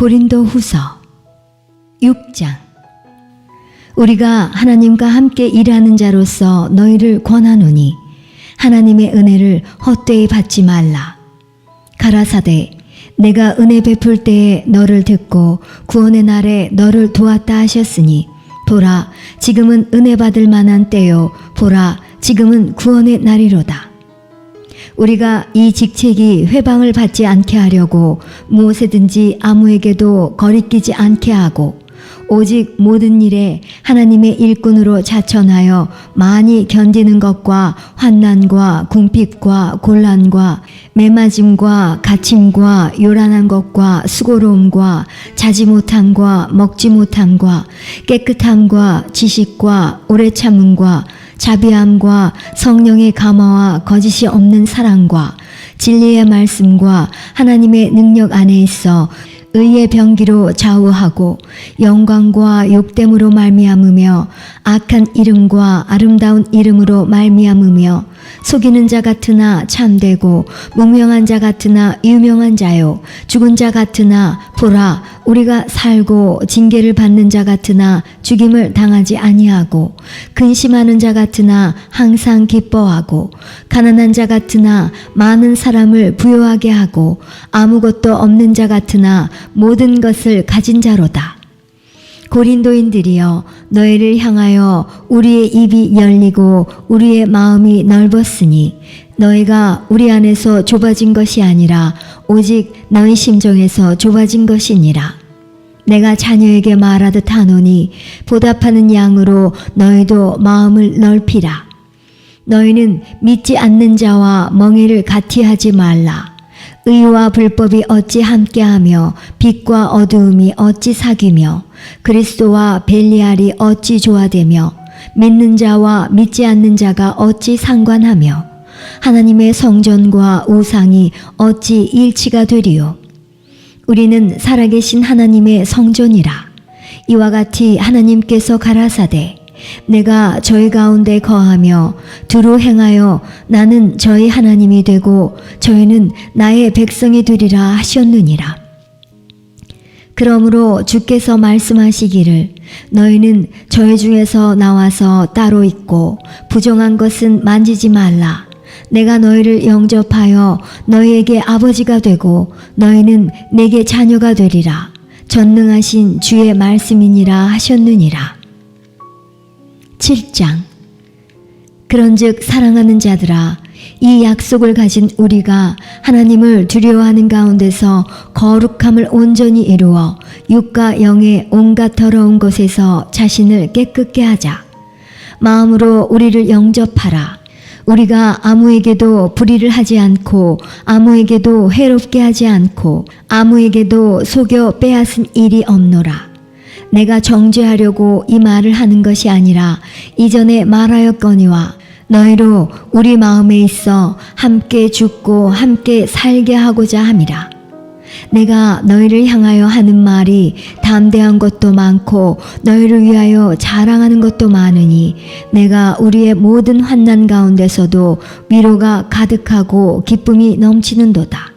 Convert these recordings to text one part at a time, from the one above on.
고린도후서 6장. 우리가 하나님과 함께 일하는 자로서 너희를 권하노니 하나님의 은혜를 헛되이 받지 말라. 가라사대 내가 은혜 베풀 때에 너를 듣고 구원의 날에 너를 도왔다 하셨으니 보라 지금은 은혜 받을 만한 때요 보라 지금은 구원의 날이로다. 우리가 이 직책이 회방을 받지 않게 하려고 무엇에든지 아무에게도 거리끼지 않게 하고 오직 모든 일에 하나님의 일꾼으로 자천하여 많이 견디는 것과 환난과 궁핍과 곤란과 매맞음과 갇힘과 요란한 것과 수고로움과 자지 못함과 먹지 못함과 깨끗함과 지식과 오래 참음과 자비함과 성령의 감화와 거짓이 없는 사랑과 진리의 말씀과 하나님의 능력 안에 있어 의의 병기로 좌우하고 영광과 욕됨으로 말미암으며 악한 이름과 아름다운 이름으로 말미암으며 속이는 자 같으나 참되고 무명한 자 같으나 유명한 자요 죽은 자 같으나 보라 우리가 살고 징계를 받는 자 같으나 죽임을 당하지 아니하고 근심하는 자 같으나 항상 기뻐하고 가난한 자 같으나 많은 사람을 부요하게 하고 아무것도 없는 자 같으나 모든 것을 가진 자로다. 고린도인들이여 너희를 향하여 우리의 입이 열리고 우리의 마음이 넓었으니 너희가 우리 안에서 좁아진 것이 아니라 오직 너희 심정에서 좁아진 것이니라. 내가 자녀에게 말하듯 하노니 보답하는 양으로 너희도 마음을 넓히라. 너희는 믿지 않는 자와 멍에를 같이 하지 말라. 의와 불법이 어찌 함께하며 빛과 어두움이 어찌 사귀며 그리스도와 벨리알이 어찌 조화되며 믿는 자와 믿지 않는 자가 어찌 상관하며 하나님의 성전과 우상이 어찌 일치가 되리요. 우리는 살아계신 하나님의 성전이라. 이와 같이 하나님께서 가라사대 내가 저희 가운데 거하며 두루 행하여 나는 저희 하나님이 되고 저희는 나의 백성이 되리라 하셨느니라. 그러므로 주께서 말씀하시기를 너희는 저희 중에서 나와서 따로 있고 부정한 것은 만지지 말라. 내가 너희를 영접하여 너희에게 아버지가 되고 너희는 내게 자녀가 되리라. 전능하신 주의 말씀이니라 하셨느니라. 7장. 그런즉 사랑하는 자들아 이 약속을 가진 우리가 하나님을 두려워하는 가운데서 거룩함을 온전히 이루어 육과 영의 온갖 더러운 것에서 자신을 깨끗게 하자. 마음으로 우리를 영접하라. 우리가 아무에게도 불의를 하지 않고 아무에게도 해롭게 하지 않고 아무에게도 속여 빼앗은 일이 없노라. 내가 정죄하려고 이 말을 하는 것이 아니라 이전에 말하였거니와 너희로 우리 마음에 있어 함께 죽고 함께 살게 하고자 함이라. 내가 너희를 향하여 하는 말이 담대한 것도 많고 너희를 위하여 자랑하는 것도 많으니 내가 우리의 모든 환난 가운데서도 위로가 가득하고 기쁨이 넘치는도다.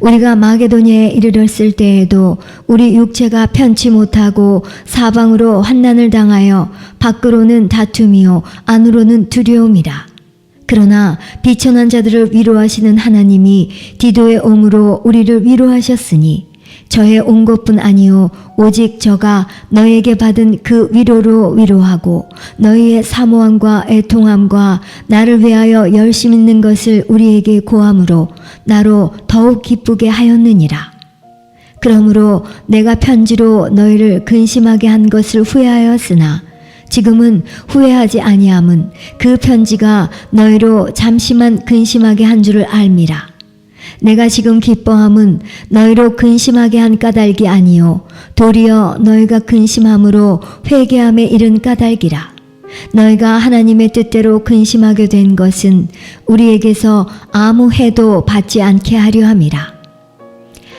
우리가 마게도냐에 이르렀을 때에도 우리 육체가 편치 못하고 사방으로 환난을 당하여 밖으로는 다툼이요 안으로는 두려움이라. 그러나 비천한 자들을 위로하시는 하나님이 디도의 옴으로 우리를 위로하셨으니 저의 온 것뿐 아니요 오직 저가 너희에게 받은 그 위로로 위로하고 너희의 사모함과 애통함과 나를 위하여 열심 있는 것을 우리에게 고함으로 나로 더욱 기쁘게 하였느니라. 그러므로 내가 편지로 너희를 근심하게 한 것을 후회하였으나 지금은 후회하지 아니함은 그 편지가 너희로 잠시만 근심하게 한 줄을 알미라. 내가 지금 기뻐함은 너희로 근심하게 한 까닭이 아니요 도리어 너희가 근심함으로 회개함에 이른 까닭이라. 너희가 하나님의 뜻대로 근심하게 된 것은 우리에게서 아무 해도 받지 않게 하려 함이라.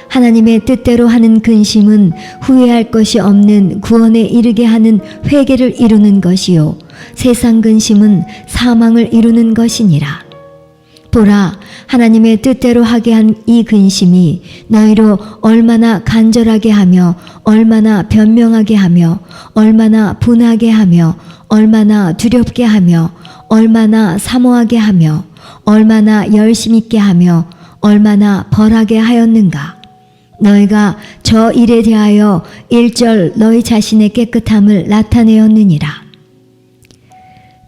하나님의 뜻대로 하는 근심은 후회할 것이 없는 구원에 이르게 하는 회개를 이루는 것이요 세상 근심은 사망을 이루는 것이니라. 보라, 하나님의 뜻대로 하게 한 이 근심이 너희로 얼마나 간절하게 하며 얼마나 변명하게 하며 얼마나 분하게 하며 얼마나 두렵게 하며 얼마나 사모하게 하며 얼마나 열심 있게 하며 얼마나 벌하게 하였는가. 너희가 저 일에 대하여 일절 너희 자신의 깨끗함을 나타내었느니라.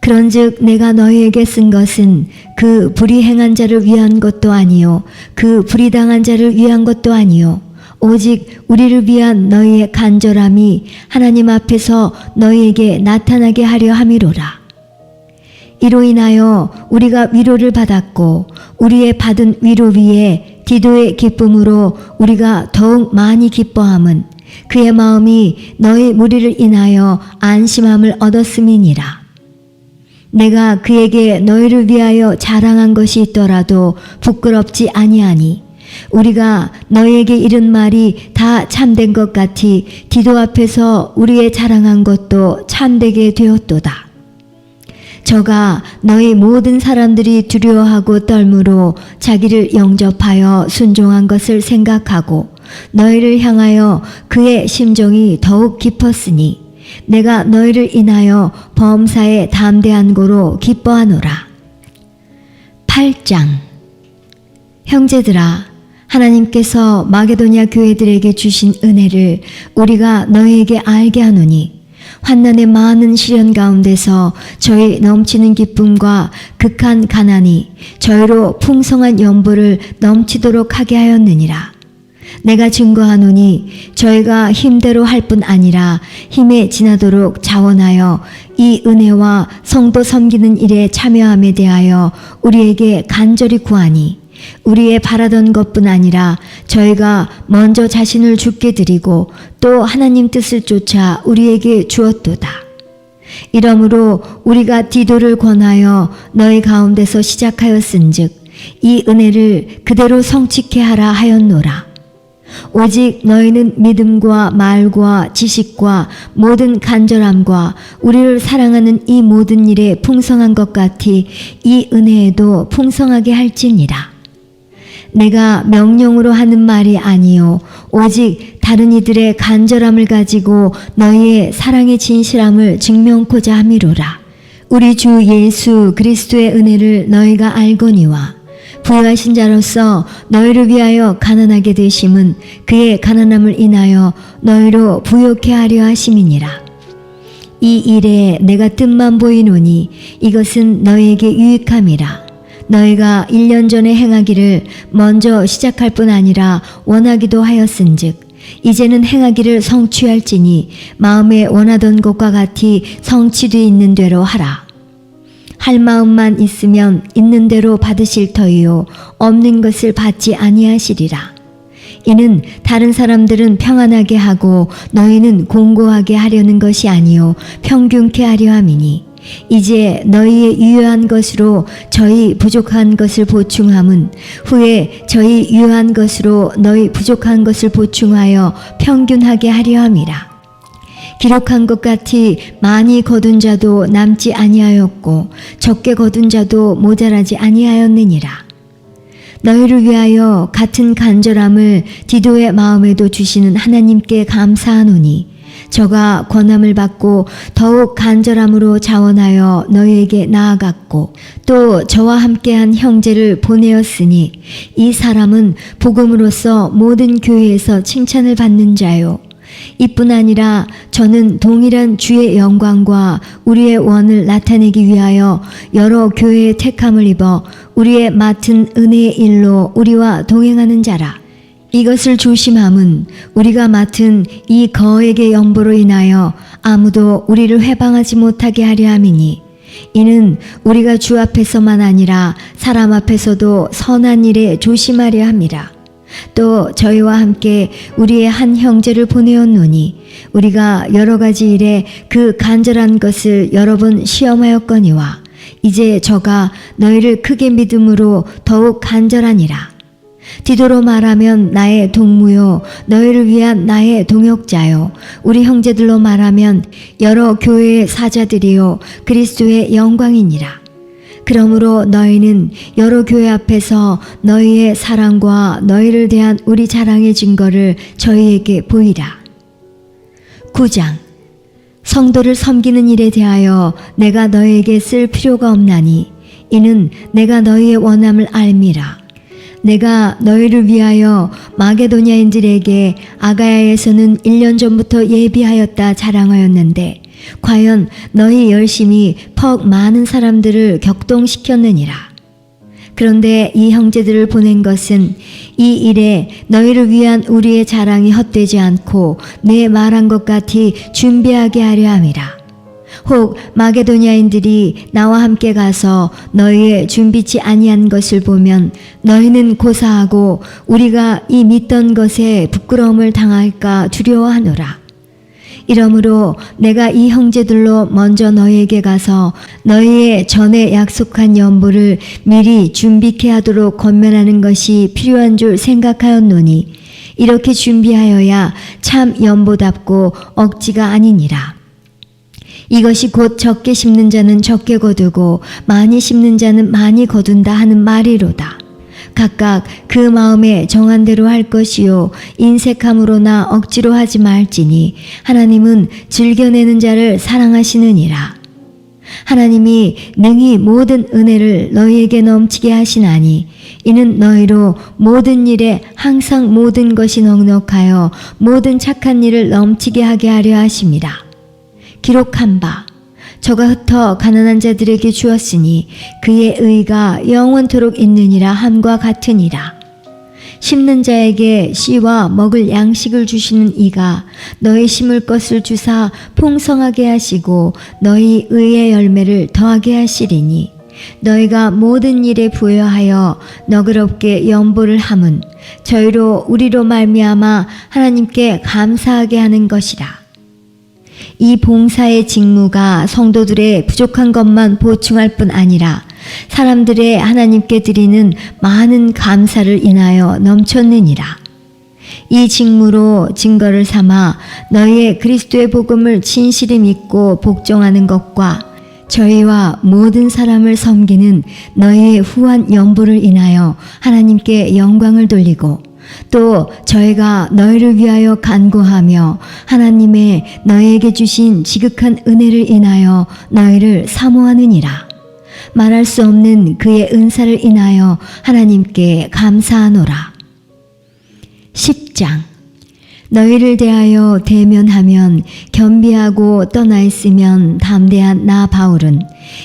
그런즉 내가 너희에게 쓴 것은 그 불의 행한 자를 위한 것도 아니요 그 불의당한 자를 위한 것도 아니요 오직 우리를 위한 너희의 간절함이 하나님 앞에서 너희에게 나타나게 하려 함이로라. 이로 인하여 우리가 위로를 받았고 우리의 받은 위로 위에 디도의 기쁨으로 우리가 더욱 많이 기뻐함은 그의 마음이 너희 무리를 인하여 안심함을 얻었음이니라. 내가 그에게 너희를 위하여 자랑한 것이 있더라도 부끄럽지 아니하니 우리가 너희에게 이른 말이 다 참된 것 같이 디도 앞에서 우리의 자랑한 것도 참되게 되었도다. 저가 너희 모든 사람들이 두려워하고 떨므로 자기를 영접하여 순종한 것을 생각하고 너희를 향하여 그의 심정이 더욱 깊었으니 내가 너희를 인하여 범사에 담대한 고로 기뻐하노라. 8장. 형제들아, 하나님께서 마게도냐 교회들에게 주신 은혜를 우리가 너희에게 알게 하노니 환난의 많은 시련 가운데서 저희 넘치는 기쁨과 극한 가난이 저희로 풍성한 연보를 넘치도록 하게 하였느니라. 내가 증거하노니 저희가 힘대로 할 뿐 아니라 힘에 지나도록 자원하여 이 은혜와 성도 섬기는 일에 참여함에 대하여 우리에게 간절히 구하니 우리의 바라던 것뿐 아니라 저희가 먼저 자신을 주께 드리고 또 하나님 뜻을 쫓아 우리에게 주었도다. 이러므로 우리가 디도를 권하여 너희 가운데서 시작하였은즉 이 은혜를 그대로 성취케 하라 하였노라. 오직 너희는 믿음과 말과 지식과 모든 간절함과 우리를 사랑하는 이 모든 일에 풍성한 것 같이 이 은혜에도 풍성하게 할지니라. 내가 명령으로 하는 말이 아니요 오직 다른 이들의 간절함을 가지고 너희의 사랑의 진실함을 증명코자 함이로라. 우리 주 예수 그리스도의 은혜를 너희가 알거니와 부유하신 자로서 너희를 위하여 가난하게 되심은 그의 가난함을 인하여 너희로 부욕해 하려 하심이니라. 이 일에 내가 뜻만 보이노니 이것은 너희에게 유익함이라. 너희가 1년 전에 행하기를 먼저 시작할 뿐 아니라 원하기도 하였은즉 이제는 행하기를 성취할지니 마음에 원하던 것과 같이 성취되어 있는 대로 하라. 할 마음만 있으면 있는 대로 받으실 터이요 없는 것을 받지 아니하시리라. 이는 다른 사람들은 평안하게 하고 너희는 공고하게 하려는 것이 아니요 평균케 하려 함이니 이제 너희의 유효한 것으로 저희 부족한 것을 보충함은 후에 저희 유효한 것으로 너희 부족한 것을 보충하여 평균하게 하려 함이라. 기록한 것 같이 많이 거둔 자도 남지 아니하였고 적게 거둔 자도 모자라지 아니하였느니라. 너희를 위하여 같은 간절함을 디도의 마음에도 주시는 하나님께 감사하노니 저가 권함을 받고 더욱 간절함으로 자원하여 너희에게 나아갔고 또 저와 함께한 형제를 보내었으니 이 사람은 복음으로써 모든 교회에서 칭찬을 받는 자요 이뿐 아니라 저는 동일한 주의 영광과 우리의 원을 나타내기 위하여 여러 교회의 택함을 입어 우리의 맡은 은혜의 일로 우리와 동행하는 자라. 이것을 조심함은 우리가 맡은 이 거액의 연보로 인하여 아무도 우리를 회방하지 못하게 하려 함이니 이는 우리가 주 앞에서만 아니라 사람 앞에서도 선한 일에 조심하려 함이라. 또 저희와 함께 우리의 한 형제를 보내었노니 우리가 여러 가지 일에 그 간절한 것을 여러 번 시험하였거니와 이제 저가 너희를 크게 믿음으로 더욱 간절하니라. 디도로 말하면 나의 동무요 너희를 위한 나의 동역자요 우리 형제들로 말하면 여러 교회의 사자들이요 그리스도의 영광이니라. 그러므로 너희는 여러 교회 앞에서 너희의 사랑과 너희를 대한 우리 자랑의 증거를 저희에게 보이라. 9장. 성도를 섬기는 일에 대하여 내가 너희에게 쓸 필요가 없나니 이는 내가 너희의 원함을 알미라. 내가 너희를 위하여 마게도냐인들에게 아가야에서는 1년 전부터 예비하였다 자랑하였는데 과연 너희 열심히 퍽 많은 사람들을 격동시켰느니라. 그런데 이 형제들을 보낸 것은 이 일에 너희를 위한 우리의 자랑이 헛되지 않고 내 말한 것 같이 준비하게 하려 함이라. 혹 마게도냐인들이 나와 함께 가서 너희의 준비치 아니한 것을 보면 너희는 고사하고 우리가 이 믿던 것에 부끄러움을 당할까 두려워하노라. 이러므로 내가 이 형제들로 먼저 너희에게 가서 너희의 전에 약속한 연보를 미리 준비케 하도록 권면하는 것이 필요한 줄 생각하였노니 이렇게 준비하여야 참 연보답고 억지가 아니니라. 이것이 곧 적게 심는 자는 적게 거두고 많이 심는 자는 많이 거둔다 하는 말이로다. 각각 그 마음에 정한 대로 할 것이요 인색함으로나 억지로 하지 말지니 하나님은 즐겨내는 자를 사랑하시느니라. 하나님이 능히 모든 은혜를 너희에게 넘치게 하시나니 이는 너희로 모든 일에 항상 모든 것이 넉넉하여 모든 착한 일을 넘치게 하게 하려 하심이라. 기록한 바 저가 흩어 가난한 자들에게 주었으니 그의 의가 영원토록 있느니라 함과 같으니라. 심는 자에게 씨와 먹을 양식을 주시는 이가 너희 심을 것을 주사 풍성하게 하시고 너희 의의 열매를 더하게 하시리니 너희가 모든 일에 부여하여 너그럽게 연보를 함은 저희로 우리로 말미암아 하나님께 감사하게 하는 것이라. 이 봉사의 직무가 성도들의 부족한 것만 보충할 뿐 아니라 사람들의 하나님께 드리는 많은 감사를 인하여 넘쳤느니라. 이 직무로 증거를 삼아 너희의 그리스도의 복음을 진실히 믿고 복종하는 것과 저희와 모든 사람을 섬기는 너희의 후한 연보를 인하여 하나님께 영광을 돌리고 또 저희가 너희를 위하여 간구하며 하나님의 너희에게 주신 지극한 은혜를 인하여 너희를 사모하느니라. 말할 수 없는 그의 은사를 인하여 하나님께 감사하노라. 10장. 너희를 대하여 대면하면 겸비하고 떠나 있으면 담대한 나 바울은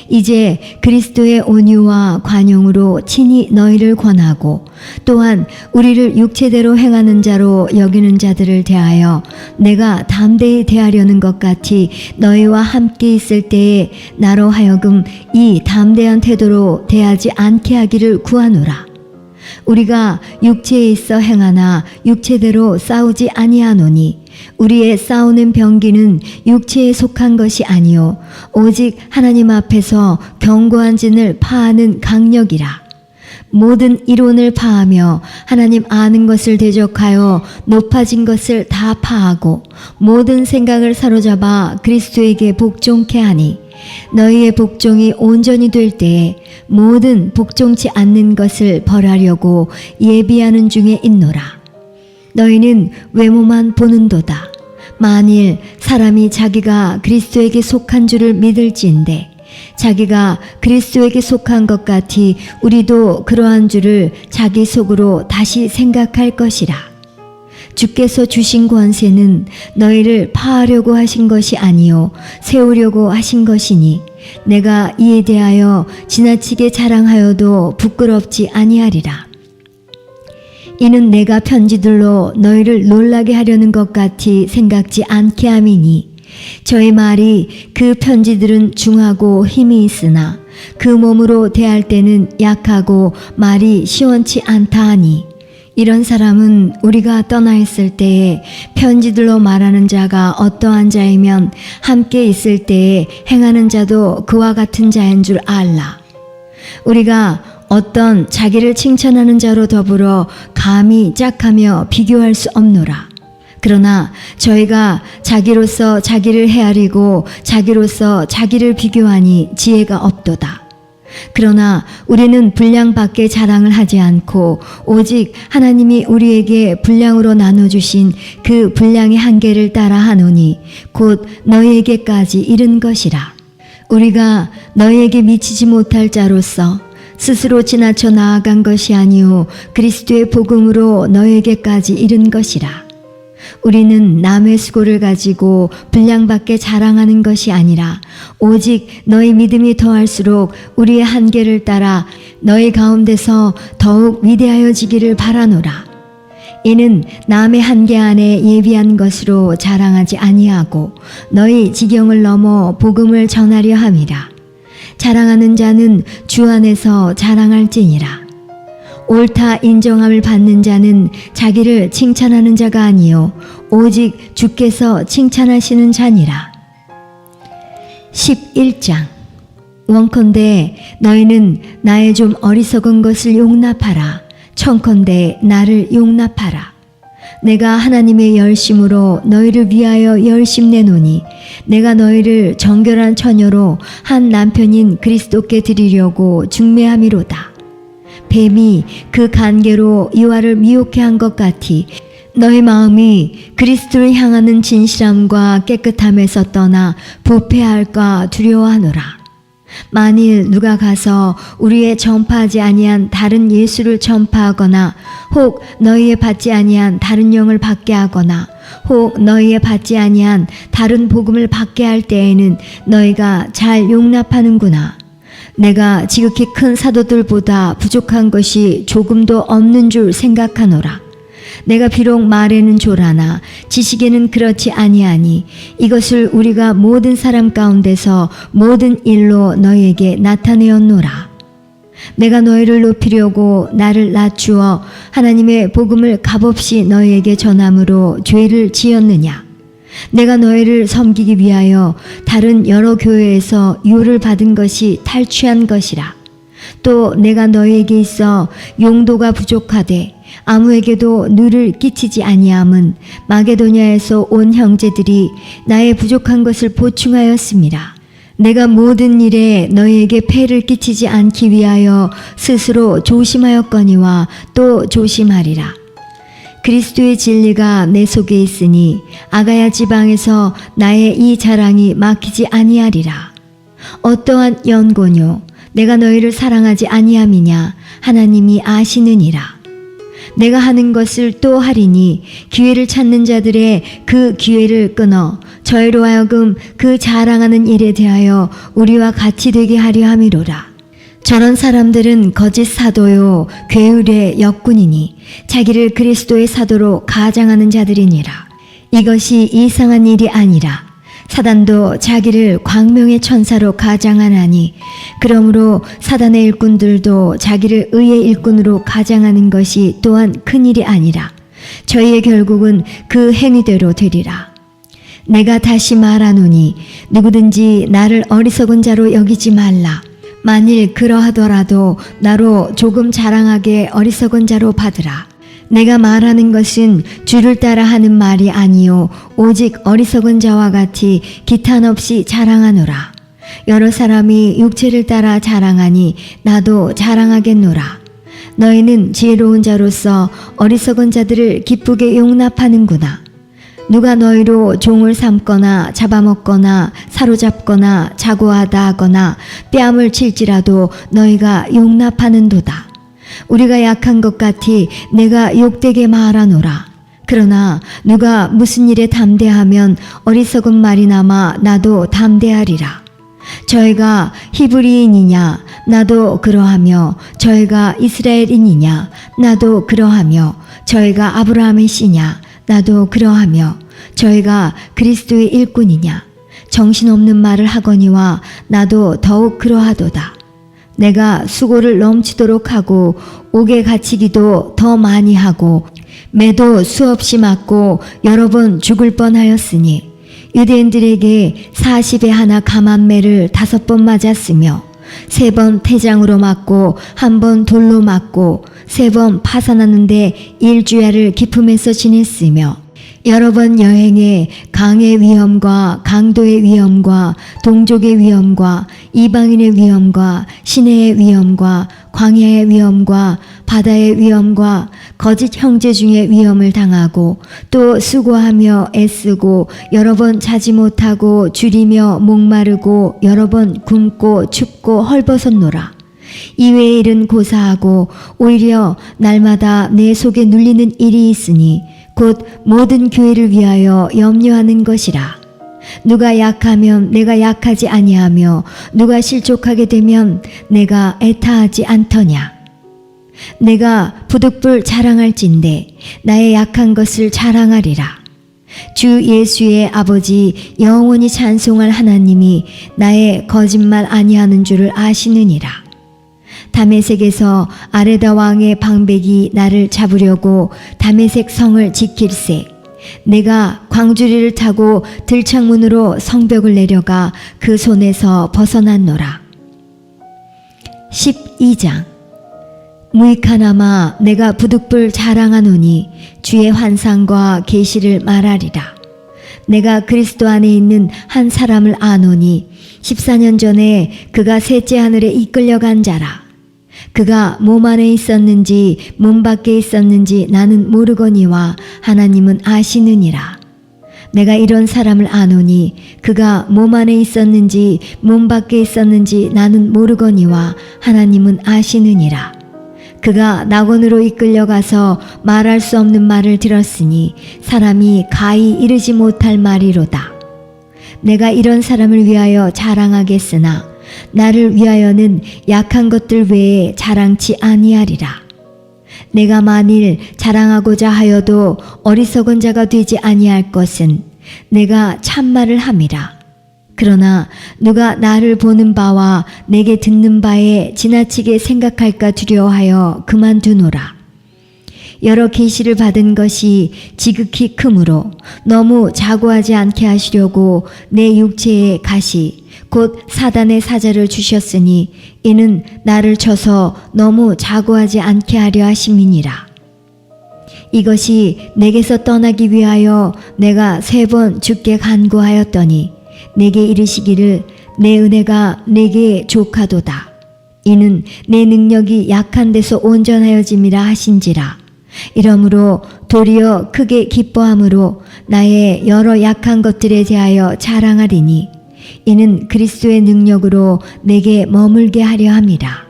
이제 그리스도의 온유와 관용으로 친히 너희를 권하고 또한 우리를 육체대로 행하는 자로 여기는 자들을 대하여 내가 담대히 대하려는 것 같이 너희와 함께 있을 때에 나로 하여금 이 담대한 태도로 대하지 않게 하기를 구하노라. 우리가 육체에 있어 행하나 육체대로 싸우지 아니하노니 우리의 싸우는 병기는 육체에 속한 것이 아니요 오직 하나님 앞에서 견고한 진을 파하는 강력이라. 모든 이론을 파하며 하나님 아는 것을 대적하여 높아진 것을 다 파하고 모든 생각을 사로잡아 그리스도에게 복종케 하니 너희의 복종이 온전히 될 때에 모든 복종치 않는 것을 벌하려고 예비하는 중에 있노라. 너희는 외모만 보는도다. 만일 사람이 자기가 그리스도에게 속한 줄을 믿을지인데 자기가 그리스도에게 속한 것 같이 우리도 그러한 줄을 자기 속으로 다시 생각할 것이라. 주께서 주신 권세는 너희를 파하려고 하신 것이 아니요 세우려고 하신 것이니 내가 이에 대하여 지나치게 자랑하여도 부끄럽지 아니하리라. 이는 내가 편지들로 너희를 놀라게 하려는 것 같이 생각지 않게 함이니 저의 말이 그 편지들은 중하고 힘이 있으나 그 몸으로 대할 때는 약하고 말이 시원치 않다 하니 이런 사람은 우리가 떠나 있을 때에 편지들로 말하는 자가 어떠한 자이면 함께 있을 때에 행하는 자도 그와 같은 자인 줄 알라. 우리가 어떤 자기를 칭찬하는 자로 더불어 감히 짝하며 비교할 수 없노라. 그러나 저희가 자기로서 자기를 헤아리고 자기로서 자기를 비교하니 지혜가 없도다. 그러나 우리는 분량밖에 자랑을 하지 않고 오직 하나님이 우리에게 분량으로 나눠주신 그 분량의 한계를 따라 하노니 곧 너희에게까지 이른 것이라. 우리가 너희에게 미치지 못할 자로서 스스로 지나쳐 나아간 것이 아니오 그리스도의 복음으로 너희에게까지 이른 것이라. 우리는 남의 수고를 가지고 분량밖에 자랑하는 것이 아니라 오직 너희 믿음이 더할수록 우리의 한계를 따라 너희 가운데서 더욱 위대하여지기를 바라노라. 이는 남의 한계 안에 예비한 것으로 자랑하지 아니하고 너희 지경을 넘어 복음을 전하려 함이라. 자랑하는 자는 주 안에서 자랑할지니라. 옳다 인정함을 받는 자는 자기를 칭찬하는 자가 아니요 오직 주께서 칭찬하시는 자니라. 11장. 원컨대 너희는 나의 좀 어리석은 것을 용납하라. 청컨대 나를 용납하라. 내가 하나님의 열심으로 너희를 위하여 열심내노니 내가 너희를 정결한 처녀로 한 남편인 그리스도께 드리려고 중매함이로다. 뱀이 그 간계로 이와를 미혹해 한 것 같이 너희 마음이 그리스도를 향하는 진실함과 깨끗함에서 떠나 부패할까 두려워하노라. 만일 누가 가서 우리의 전파하지 아니한 다른 예수를 전파하거나 혹 너희의 받지 아니한 다른 영을 받게 하거나 혹 너희의 받지 아니한 다른 복음을 받게 할 때에는 너희가 잘 용납하는구나. 내가 지극히 큰 사도들보다 부족한 것이 조금도 없는 줄 생각하노라. 내가 비록 말에는 졸하나 지식에는 그렇지 아니하니 이것을 우리가 모든 사람 가운데서 모든 일로 너희에게 나타내었노라. 내가 너희를 높이려고 나를 낮추어 하나님의 복음을 값없이 너희에게 전함으로 죄를 지었느냐? 내가 너희를 섬기기 위하여 다른 여러 교회에서 유를 받은 것이 탈취한 것이라. 또 내가 너희에게 있어 용도가 부족하되 아무에게도 누를 끼치지 아니함은 마게도냐에서 온 형제들이 나의 부족한 것을 보충하였습니다. 내가 모든 일에 너희에게 폐를 끼치지 않기 위하여 스스로 조심하였거니와 또 조심하리라. 그리스도의 진리가 내 속에 있으니 아가야 지방에서 나의 이 자랑이 막히지 아니하리라. 어떠한 연고뇨 내가 너희를 사랑하지 아니함이냐 하나님이 아시느니라. 내가 하는 것을 또 하리니 기회를 찾는 자들의 그 기회를 끊어 저희로 하여금 그 자랑하는 일에 대하여 우리와 같이 되게 하려 함이로라. 저런 사람들은 거짓 사도요 괴율의 역군이니 자기를 그리스도의 사도로 가장하는 자들이니라. 이것이 이상한 일이 아니라 사단도 자기를 광명의 천사로 가장하나니 그러므로 사단의 일꾼들도 자기를 의의 일꾼으로 가장하는 것이 또한 큰일이 아니라 저희의 결국은 그 행위대로 되리라. 내가 다시 말하노니 누구든지 나를 어리석은 자로 여기지 말라. 만일 그러하더라도 나로 조금 자랑하게 어리석은 자로 받으라. 내가 말하는 것은 주를 따라 하는 말이 아니요 오직 어리석은 자와 같이 기탄 없이 자랑하노라. 여러 사람이 육체를 따라 자랑하니 나도 자랑하겠노라. 너희는 지혜로운 자로서 어리석은 자들을 기쁘게 용납하는구나. 누가 너희로 종을 삼거나 잡아먹거나 사로잡거나 자고하다 하거나 뺨을 칠지라도 너희가 용납하는도다. 우리가 약한 것 같이 내가 욕되게 말하노라. 그러나 누가 무슨 일에 담대하면 어리석은 말이나마 나도 담대하리라. 저희가 히브리인이냐 나도 그러하며 저희가 이스라엘인이냐 나도 그러하며 저희가 아브라함의 씨냐 나도 그러하며 저희가 그리스도의 일꾼이냐 정신없는 말을 하거니와 나도 더욱 그러하도다. 내가 수고를 넘치도록 하고 옥에 갇히기도 더 많이 하고 매도 수없이 맞고 여러 번 죽을 뻔하였으니 유대인들에게 40에 하나 감한매를 5번 맞았으며 3번 태장으로 맞고 1번 돌로 맞고 3번 파산하는데 일주야를 기품에서 지냈으며 여러 번 여행해 강의 위험과 강도의 위험과 동족의 위험과 이방인의 위험과 시내의 위험과 광야의 위험과 바다의 위험과 거짓 형제 중의 위험을 당하고 또 수고하며 애쓰고 여러 번 자지 못하고 줄이며 목마르고 여러 번 굶고 춥고 헐벗었노라. 이외의 일은 고사하고 오히려 날마다 내 속에 눌리는 일이 있으니 곧 모든 교회를 위하여 염려하는 것이라. 누가 약하면 내가 약하지 아니하며 누가 실족하게 되면 내가 애타하지 않더냐. 내가 부득불 자랑할진대 나의 약한 것을 자랑하리라. 주 예수의 아버지 영원히 찬송할 하나님이 나의 거짓말 아니하는 줄을 아시느니라. 다메섹에서 아레다 왕의 방백이 나를 잡으려고 다메섹 성을 지킬세. 내가 광주리를 타고 들창문으로 성벽을 내려가 그 손에서 벗어났노라. 12장. 무익하나마 내가 부득불 자랑하노니 주의 환상과 계시를 말하리라. 내가 그리스도 안에 있는 한 사람을 아노니 14년 전에 그가 셋째 하늘에 이끌려간 자라. 그가 몸 안에 있었는지 몸 밖에 있었는지 나는 모르거니와 하나님은 아시느니라. 내가 이런 사람을 아노니 그가 몸 안에 있었는지 몸 밖에 있었는지 나는 모르거니와 하나님은 아시느니라. 그가 낙원으로 이끌려가서 말할 수 없는 말을 들었으니 사람이 가히 이르지 못할 말이로다. 내가 이런 사람을 위하여 자랑하겠으나 나를 위하여는 약한 것들 외에 자랑치 아니하리라. 내가 만일 자랑하고자 하여도 어리석은 자가 되지 아니할 것은 내가 참말을 함이라. 그러나 누가 나를 보는 바와 내게 듣는 바에 지나치게 생각할까 두려워하여 그만두노라. 여러 계시를 받은 것이 지극히 크므로 너무 자고하지 않게 하시려고 내 육체에 가시 곧 사단의 사자를 주셨으니 이는 나를 쳐서 너무 자고하지 않게 하려 하심이니라. 이것이 내게서 떠나기 위하여 내가 3번 주께 간구하였더니 내게 이르시기를 내 은혜가 내게 족하도다. 이는 내 능력이 약한 데서 온전하여짐이라 하신지라. 이러므로 도리어 크게 기뻐함으로 나의 여러 약한 것들에 대하여 자랑하리니 이는 그리스도의 능력으로 내게 머물게 하려 함이라.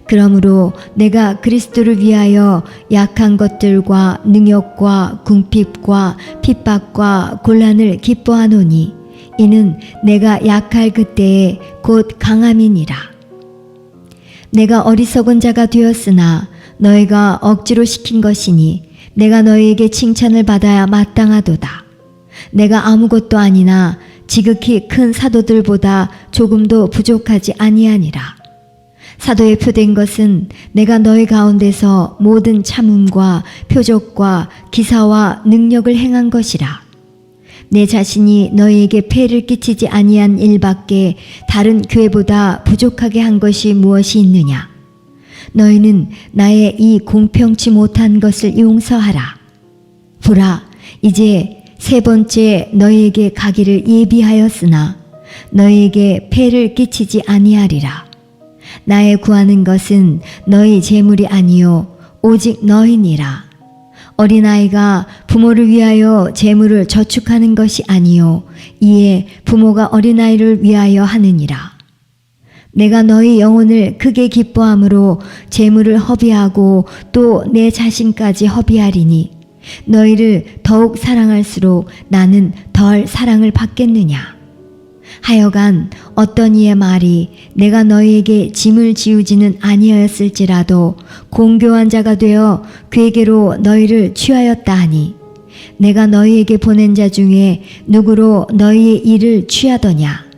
그러므로 내가 그리스도를 위하여 약한 것들과 능욕과 궁핍과 핍박과 곤란을 기뻐하노니 이는 내가 약할 그때에 곧 강함이니라. 내가 어리석은 자가 되었으나 너희가 억지로 시킨 것이니 내가 너희에게 칭찬을 받아야 마땅하도다. 내가 아무것도 아니나 지극히 큰 사도들보다 조금도 부족하지 아니하니라. 사도에 표된 것은 내가 너희 가운데서 모든 참음과 표적과 기사와 능력을 행한 것이라. 내 자신이 너희에게 폐를 끼치지 아니한 일밖에 다른 교회보다 부족하게 한 것이 무엇이 있느냐? 너희는 나의 이 공평치 못한 것을 용서하라. 보라, 이제 3번째 너희에게 가기를 예비하였으나 너희에게 폐를 끼치지 아니하리라. 나의 구하는 것은 너희 재물이 아니요 오직 너희니라. 어린아이가 부모를 위하여 재물을 저축하는 것이 아니요 이에 부모가 어린아이를 위하여 하느니라. 내가 너희 영혼을 크게 기뻐함으로 재물을 허비하고 또 내 자신까지 허비하리니 너희를 더욱 사랑할수록 나는 덜 사랑을 받겠느냐. 하여간 어떤 이의 말이 내가 너희에게 짐을 지우지는 아니하였을지라도 공교한 자가 되어 괴계로 너희를 취하였다 하니 내가 너희에게 보낸 자 중에 누구로 너희의 일을 취하더냐.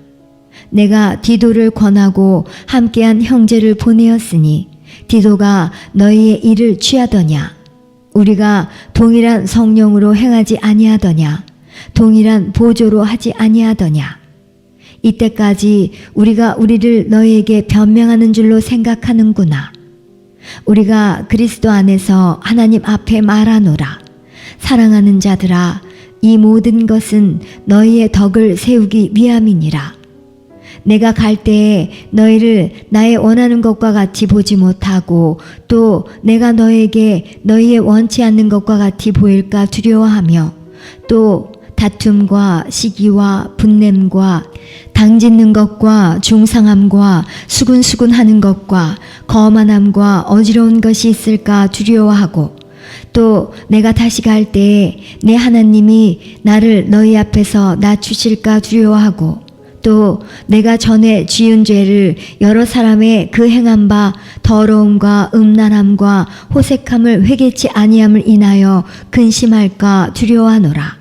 내가 디도를 권하고 함께한 형제를 보내었으니 디도가 너희의 일을 취하더냐. 우리가 동일한 성령으로 행하지 아니하더냐. 동일한 보조로 하지 아니하더냐. 이때까지 우리가 우리를 너희에게 변명하는 줄로 생각하는구나. 우리가 그리스도 안에서 하나님 앞에 말하노라. 사랑하는 자들아, 이 모든 것은 너희의 덕을 세우기 위함이니라. 내가 갈 때에 너희를 나의 원하는 것과 같이 보지 못하고 또 내가 너에게 너희의 원치 않는 것과 같이 보일까 두려워하며 또 다툼과 시기와 분냄과 당짓는 것과 중상함과 수군수군하는 것과 거만함과 어지러운 것이 있을까 두려워하고 또 내가 다시 갈 때에 내 하나님이 나를 너희 앞에서 낮추실까 두려워하고 또 내가 전에 지은 죄를 여러 사람의 그 행한 바 더러움과 음란함과 호색함을 회개치 아니함을 인하여 근심할까 두려워하노라.